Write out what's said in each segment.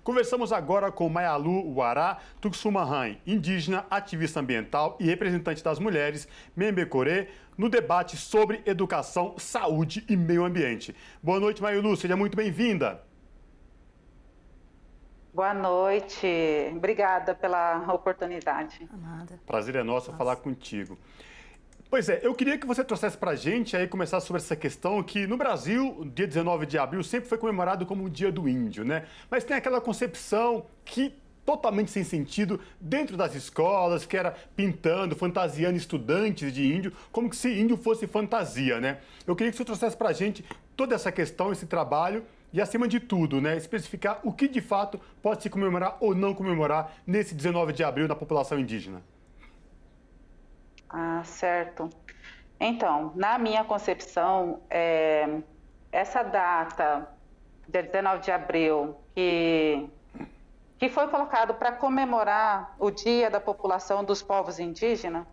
Conversamos agora com Mayalu Wará Tuxumahan, indígena, ativista ambiental e representante das mulheres, Membecorê, no debate sobre educação, saúde e meio ambiente. Boa noite, Mayalu, seja muito bem-vinda. Boa noite, obrigada pela oportunidade. Nada. Prazer é nosso falar contigo. Pois é, eu queria que você trouxesse para a gente, aí começar sobre essa questão que no Brasil, o dia 19 de abril sempre foi comemorado como o Dia do Índio, né? Mas tem aquela concepção que totalmente sem sentido dentro das escolas, que era pintando, fantasiando estudantes de índio, como se índio fosse fantasia, né? Eu queria que você trouxesse para a gente toda essa questão, esse trabalho e, acima de tudo, né, especificar o que de fato pode se comemorar ou não comemorar nesse 19 de abril na população indígena. Ah, certo. Então, na minha concepção, essa data, dia 19 de abril, que foi colocado para comemorar o Dia da População dos Povos Indígenas,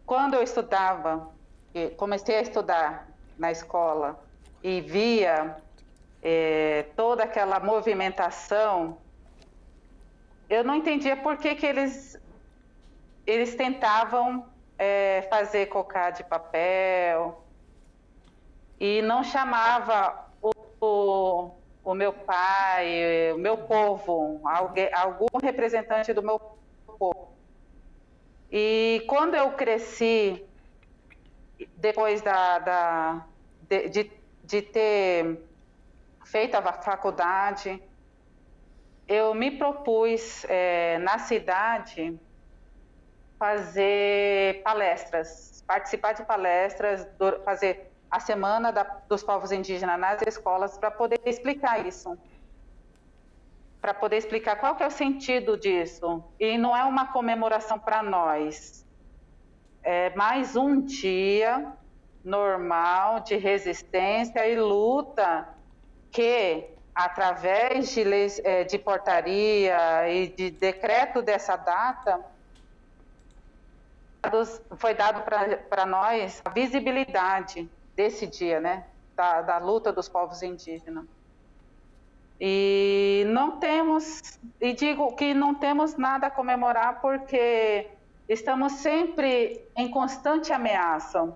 quando eu estudava, comecei a estudar na escola e via toda aquela movimentação, eu não entendia por que eles tentavam fazer cocá de papel e não chamava o meu pai, o meu povo, algum representante do meu povo. E quando eu cresci, depois de ter feito a faculdade, eu me propus, na cidade, fazer palestras, participar de palestras, fazer a Semana dos Povos Indígenas nas escolas para poder explicar isso, para poder explicar qual que é o sentido disso. E não é uma comemoração para nós, é mais um dia normal de resistência e luta que, através de leis, de portaria e de decreto dessa data, foi dado para nós a visibilidade desse dia, né, da luta dos povos indígenas. E não temos, e digo que não temos nada a comemorar porque estamos sempre em constante ameaça.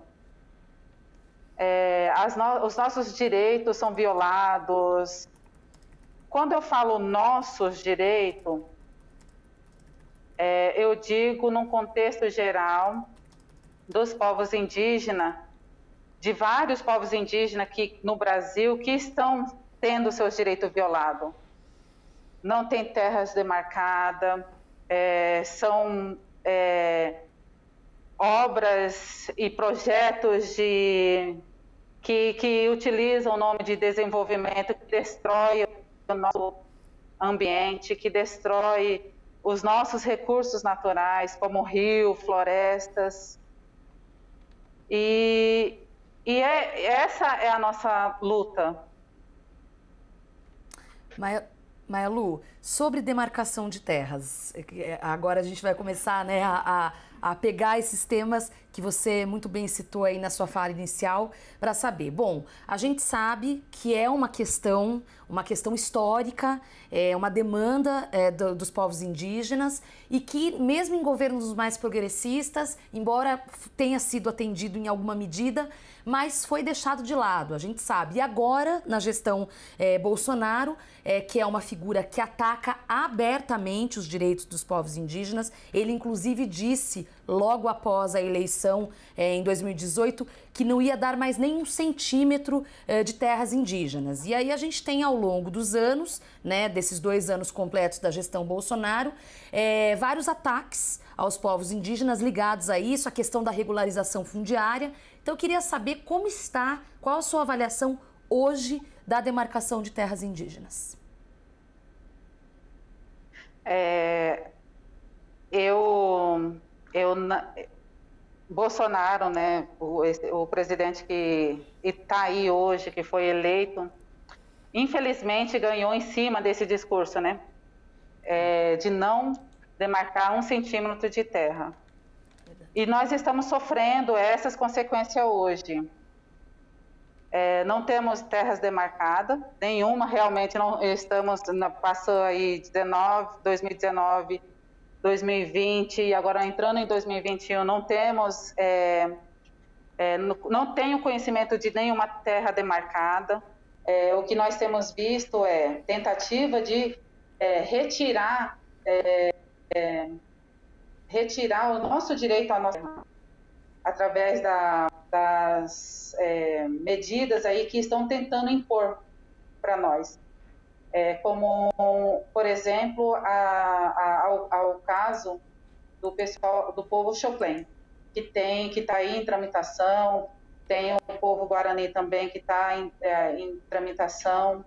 Os nossos direitos são violados. Quando eu falo nossos direitos, eu digo num contexto geral dos povos indígenas, de vários povos indígenas aqui no Brasil que estão tendo seus direitos violados. Não tem terras demarcadas, são obras e projetos que utilizam o nome de desenvolvimento, que destrói o nosso ambiente, que destrói os nossos recursos naturais, como rio, florestas. E essa é a nossa luta. Mayalu, sobre demarcação de terras, agora a gente vai começar, né, a pegar esses temas que você muito bem citou aí na sua fala inicial para saber. Bom, a gente sabe que é uma questão histórica, é uma demanda dos povos indígenas e que mesmo em governos mais progressistas, embora tenha sido atendido em alguma medida, mas foi deixado de lado, a gente sabe. E agora, na gestão Bolsonaro, que é uma figura que ataca abertamente os direitos dos povos indígenas, ele inclusive disse, logo após a eleição em 2018, que não ia dar mais nem 1 centímetro de terras indígenas. E aí a gente tem ao longo dos anos, né, desses 2 anos completos da gestão Bolsonaro, vários ataques aos povos indígenas ligados a isso, a questão da regularização fundiária. Então eu queria saber qual a sua avaliação hoje da demarcação de terras indígenas. Bolsonaro, né, o presidente que está aí hoje, que foi eleito, infelizmente ganhou em cima desse discurso, né, de não demarcar 1 centímetro de terra. E nós estamos sofrendo essas consequências hoje. Não temos terras demarcadas, nenhuma, realmente não estamos, passou aí 2019, 2020 e agora entrando em 2021, não temos, não tenho conhecimento de nenhuma terra demarcada. O que nós temos visto é tentativa de retirar o nosso direito à nossa terra, através das medidas aí que estão tentando impor para nós. Como, por exemplo, ao caso do pessoal do povo Xoplen, que está aí em tramitação, tem o povo Guarani também que está em tramitação.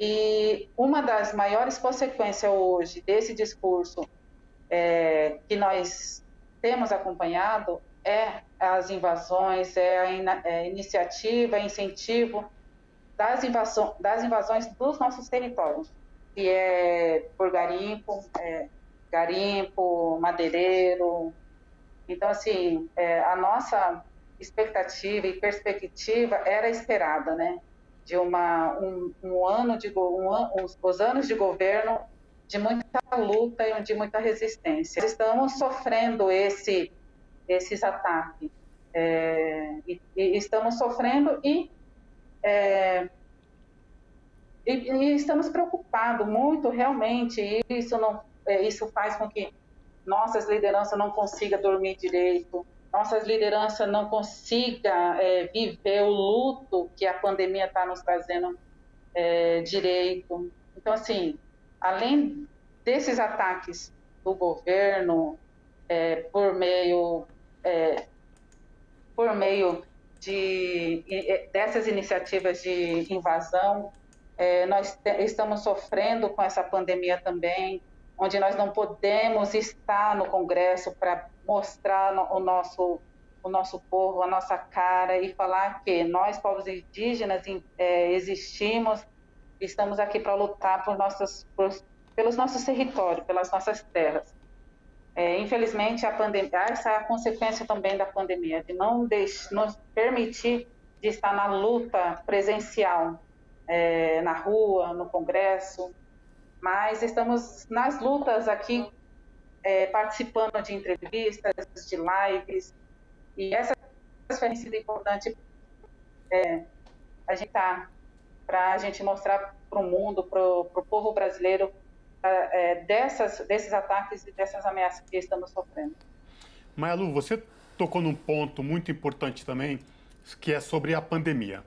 E uma das maiores consequências hoje desse discurso que nós temos acompanhado é as invasões, a iniciativa, incentivo das invasões dos nossos territórios, que é por garimpo, madeireiro. Então, assim, a nossa expectativa e perspectiva era esperada, né? De os anos de governo de muita luta e de muita resistência. Estamos sofrendo esses ataques. E estamos sofrendo e estamos preocupados muito, realmente. Isso faz com que nossas lideranças não consigam dormir direito, nossas lideranças não consigam viver o luto que a pandemia está nos trazendo direito. Então, assim, além desses ataques do governo por meio dessas iniciativas de invasão, nós estamos sofrendo com essa pandemia também, onde nós não podemos estar no Congresso para mostrar o nosso povo, a nossa cara e falar que nós, povos indígenas, existimos, estamos aqui para lutar pelos nossos territórios, pelas nossas terras. Infelizmente, a pandemia, essa é a consequência também da pandemia, de não nos permitir de estar na luta presencial, na rua, no Congresso, mas estamos nas lutas aqui, participando de entrevistas, de lives, e essa tem sido importante para a gente mostrar para o mundo, para o povo brasileiro, desses ataques e dessas ameaças que estamos sofrendo. Maia Lu, você tocou num ponto muito importante também, que é sobre a pandemia.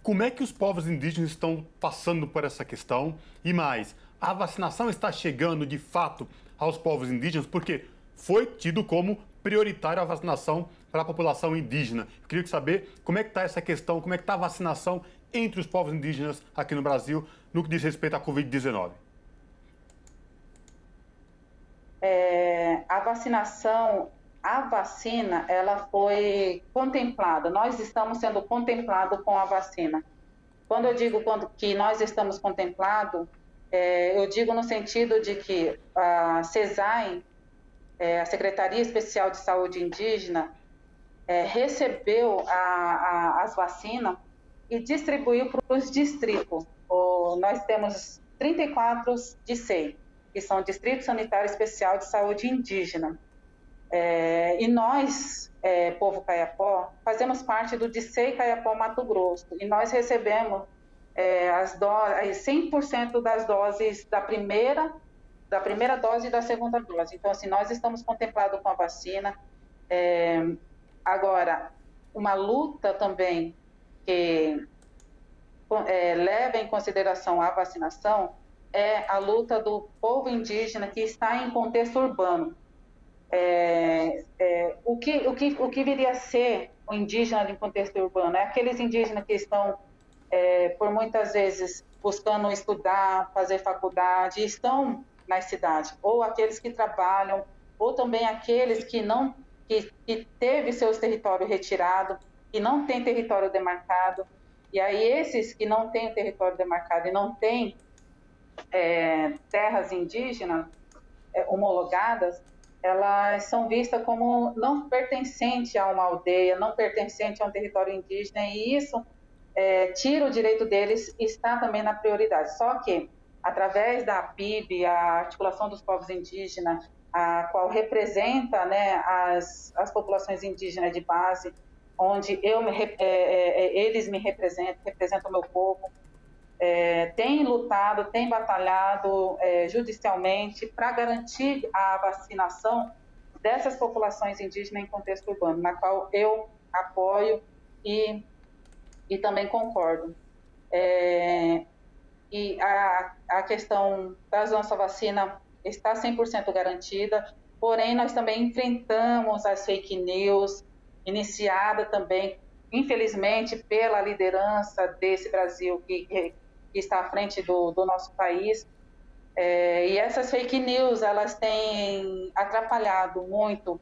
Como é que os povos indígenas estão passando por essa questão? E mais, a vacinação está chegando de fato aos povos indígenas? Porque foi tido como prioritária a vacinação para a população indígena. Eu queria saber como é que está essa questão, como é que está a vacinação entre os povos indígenas aqui no Brasil no que diz respeito à Covid-19. A vacina, ela foi contemplada. Nós estamos sendo contemplados com a vacina. Quando eu digo que nós estamos contemplados, eu digo no sentido de que a CESAI, a Secretaria Especial de Saúde Indígena, recebeu as vacinas e distribuiu para os distritos. Nós temos 34 DSEI, que são Distrito Sanitário Especial de Saúde Indígena. E nós, povo Kayapó, fazemos parte do DSEI Kayapó Mato Grosso, e nós recebemos 100% das doses da primeira dose e da segunda dose. Então, assim, nós estamos contemplados com a vacina. Agora, uma luta também que leva em consideração a vacinação é a luta do povo indígena que está em contexto urbano. O que viria a ser o indígena em contexto urbano? É aqueles indígenas que estão, por muitas vezes, buscando estudar, fazer faculdade, estão nas cidades, ou aqueles que trabalham, ou também aqueles que teve seus territórios retirados, que não tem território demarcado. E aí esses que não têm território demarcado e não têm terras indígenas homologadas, elas são vistas como não pertencente a uma aldeia, não pertencente a um território indígena, e isso tira o direito deles, está também na prioridade. Só que, através da PIB, a Articulação dos Povos Indígenas, a qual representa, né, as populações indígenas de base, onde eles me representam o meu povo, tem lutado, tem batalhado judicialmente para garantir a vacinação dessas populações indígenas em contexto urbano, na qual eu apoio e também concordo. E a questão da nossa vacina está 100% garantida, porém nós também enfrentamos as fake news, iniciada também, infelizmente, pela liderança desse Brasil que está à frente do nosso país. E essas fake news, elas têm atrapalhado muito,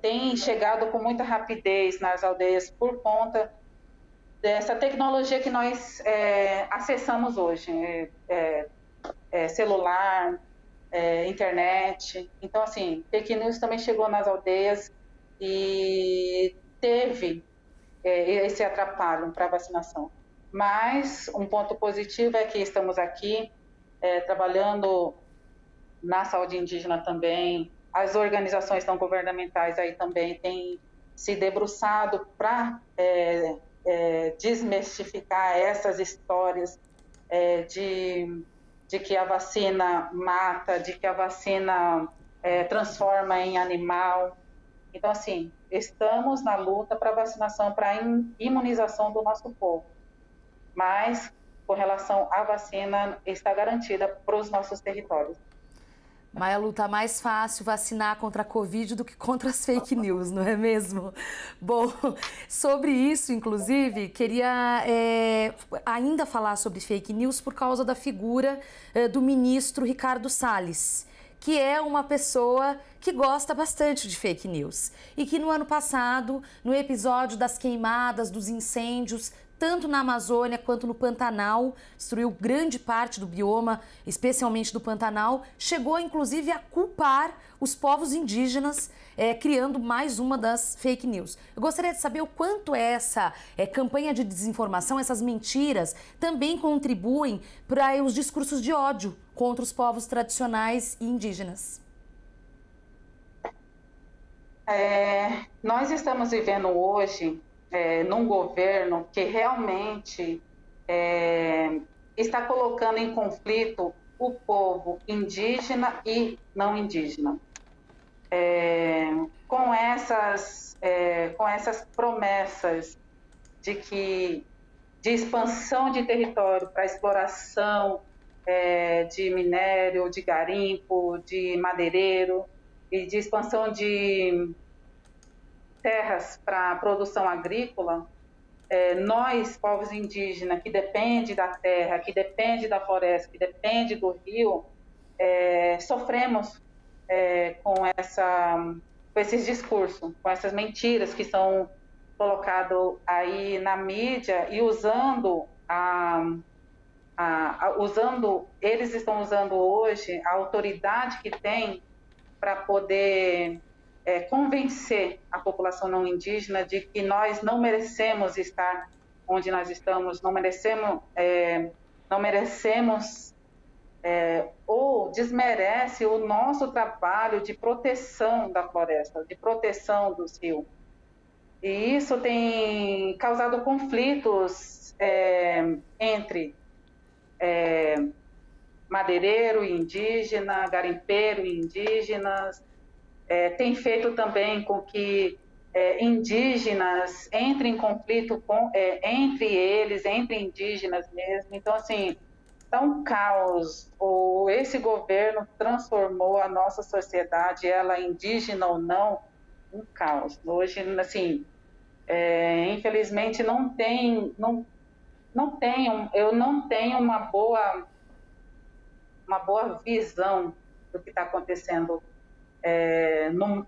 têm chegado com muita rapidez nas aldeias por conta dessa tecnologia que nós acessamos hoje, celular, internet. Então, assim, fake news também chegou nas aldeias e teve esse atrapalho para a vacinação. Mas um ponto positivo é que estamos aqui trabalhando na saúde indígena também. As organizações não governamentais aí também têm se debruçado para desmistificar essas histórias de que a vacina mata, de que a vacina transforma em animal. Então, assim, estamos na luta para vacinação, para imunização do nosso povo. Mas, com relação à vacina, está garantida para os nossos territórios. Maia, tá mais fácil vacinar contra a Covid do que contra as fake news, não é mesmo? Bom, sobre isso, inclusive, queria ainda falar sobre fake news por causa da figura do ministro Ricardo Salles, que é uma pessoa que gosta bastante de fake news e que no ano passado, no episódio das queimadas, dos incêndios, tanto na Amazônia quanto no Pantanal, destruiu grande parte do bioma, especialmente do Pantanal, chegou inclusive a culpar os povos indígenas, criando mais uma das fake news. Eu gostaria de saber o quanto essa campanha de desinformação, essas mentiras, também contribuem para os discursos de ódio contra os povos tradicionais e indígenas. Nós estamos vivendo hoje num governo que realmente está colocando em conflito o povo indígena e não indígena. Com essas promessas de expansão de território para exploração de minério, de garimpo, de madeireiro e de expansão de terras para produção agrícola, nós, povos indígenas, que depende da terra, que depende da floresta, que depende do rio, sofremos com esses discursos, com essas mentiras que são colocadas aí na mídia e eles estão usando hoje a autoridade que tem para poder convencer a população não indígena de que nós não merecemos estar onde nós estamos, não merecemos ou desmerece o nosso trabalho de proteção da floresta, de proteção dos rios. E isso tem causado conflitos entre madeireiro e indígena, garimpeiro e indígenas, tem feito também com que indígenas entrem em conflito entre eles, entre indígenas mesmo. Então, assim, está um caos. Esse governo transformou a nossa sociedade, ela indígena ou não, um caos. Hoje, assim, infelizmente, eu não tenho uma boa visão do que está acontecendo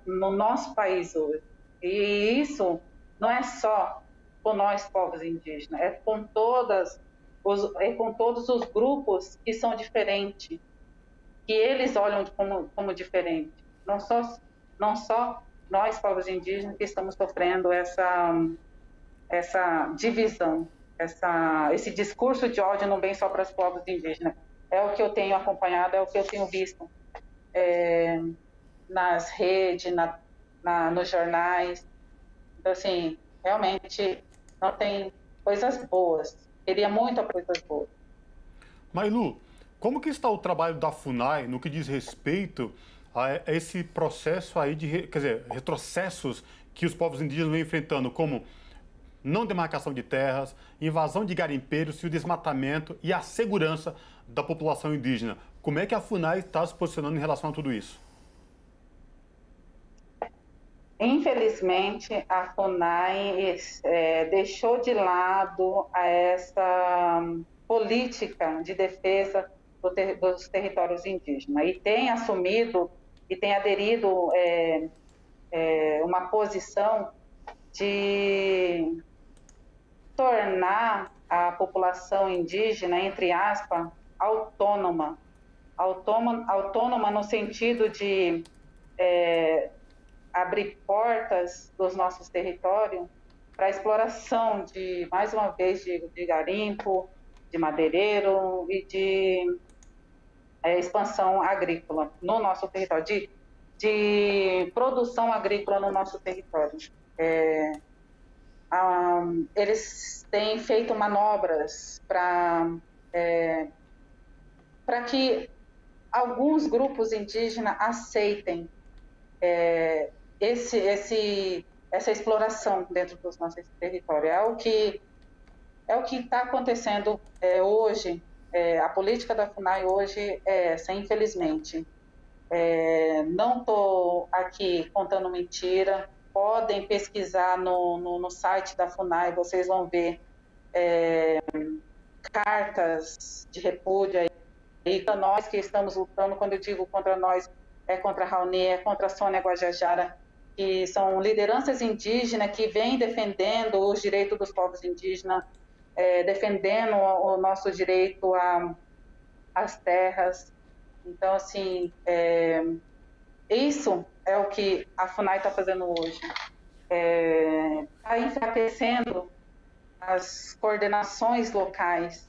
no nosso país hoje. E isso não é só com nós, povos indígenas, é com todos os grupos que são diferentes. que eles olham como diferente. Não só nós, povos indígenas, que estamos sofrendo essa divisão, esse discurso de ódio não vem só para os povos indígenas. É o que eu tenho acompanhado, é o que eu tenho visto nas redes, nos jornais. Então, assim, realmente não tem coisas boas. Queria muito coisas boas. Mailu, como que está o trabalho da FUNAI no que diz respeito a esse processo aí de, retrocessos que os povos indígenas vêm enfrentando, como não demarcação de terras, invasão de garimpeiros e o desmatamento e a segurança da população indígena? Como é que a FUNAI está se posicionando em relação a tudo isso? Infelizmente, a FUNAI deixou de lado essa política de defesa dos territórios indígenas e tem assumido e tem aderido uma posição de tornar a população indígena, entre aspas, autônoma no sentido de abrir portas dos nossos territórios para a exploração mais uma vez, de garimpo, de madeireiro e de expansão agrícola no nosso território, de produção agrícola no nosso território. Eles têm feito manobras para alguns grupos indígenas aceitem essa exploração dentro dos nossos territórios. É o que está acontecendo hoje. A política da FUNAI hoje é essa, infelizmente. Não estou aqui contando mentira. Podem pesquisar no site da FUNAI, vocês vão ver cartas de repúdio aí. E para nós que estamos lutando, quando eu digo contra nós, é contra a Raoni, é contra a Sônia Guajajara, que são lideranças indígenas que vêm defendendo os direitos dos povos indígenas, defendendo o nosso direito às terras. Então, assim, isso é o que a FUNAI está fazendo hoje. Está enfraquecendo as coordenações locais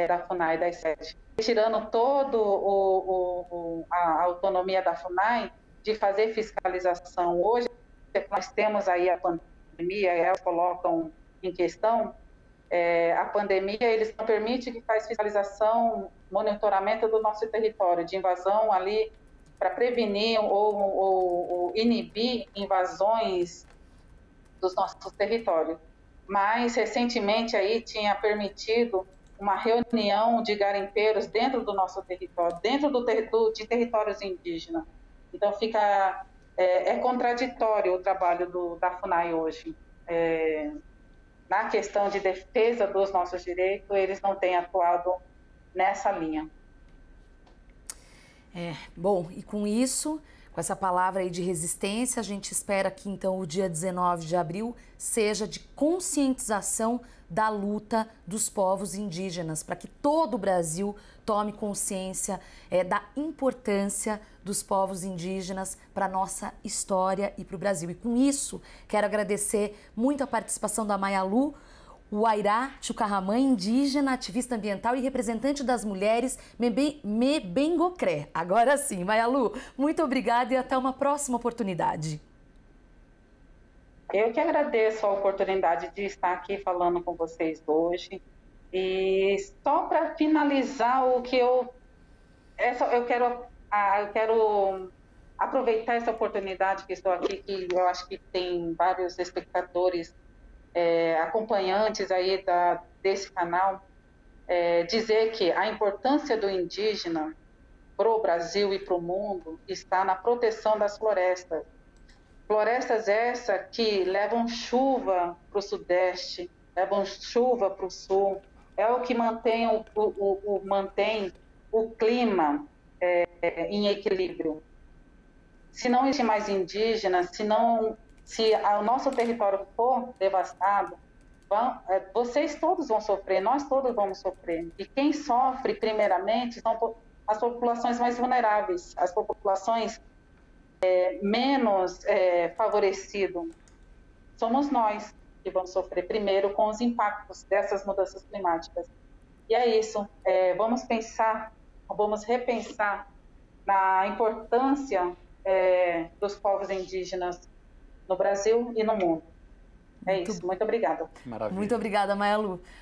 da FUNAI, das sedes, tirando toda a autonomia da FUNAI de fazer fiscalização. Hoje, nós temos aí a pandemia, elas colocam em questão, a pandemia, eles não permitem que faz fiscalização, monitoramento do nosso território, de invasão ali, para prevenir ou inibir invasões dos nossos territórios. Mas, recentemente, aí tinha permitido uma reunião de garimpeiros dentro do nosso território, dentro de territórios indígenas. Então, é contraditório o trabalho da FUNAI hoje. Na questão de defesa dos nossos direitos, eles não têm atuado nessa linha. Bom, e com isso, com essa palavra aí de resistência, a gente espera que então o dia 19 de abril seja de conscientização da luta dos povos indígenas, para que todo o Brasil tome consciência da importância dos povos indígenas para a nossa história e para o Brasil. E com isso, quero agradecer muito a participação da Mailu Uairá Chucarramã, indígena, ativista ambiental e representante das mulheres Mebengocré. Agora sim, Mailu, muito obrigada e até uma próxima oportunidade. Eu que agradeço a oportunidade de estar aqui falando com vocês hoje. E só para finalizar o que eu quero aproveitar essa oportunidade que estou aqui, que eu acho que tem vários espectadores acompanhantes aí desse canal, dizer que a importância do indígena para o Brasil e para o mundo está na proteção das florestas. Florestas essas que levam chuva para o sudeste, levam chuva para o sul, é o que mantém o clima em equilíbrio. Se não existe mais indígenas, se o nosso território for devastado, vocês todos vão sofrer, nós todos vamos sofrer. E quem sofre primeiramente são as populações mais vulneráveis, as populações menos favorecidas. Somos nós que vamos sofrer primeiro com os impactos dessas mudanças climáticas. E é isso, vamos repensar na importância dos povos indígenas no Brasil e no mundo. É isso, muito obrigada. Maravilha. Muito obrigada, Maia Lu.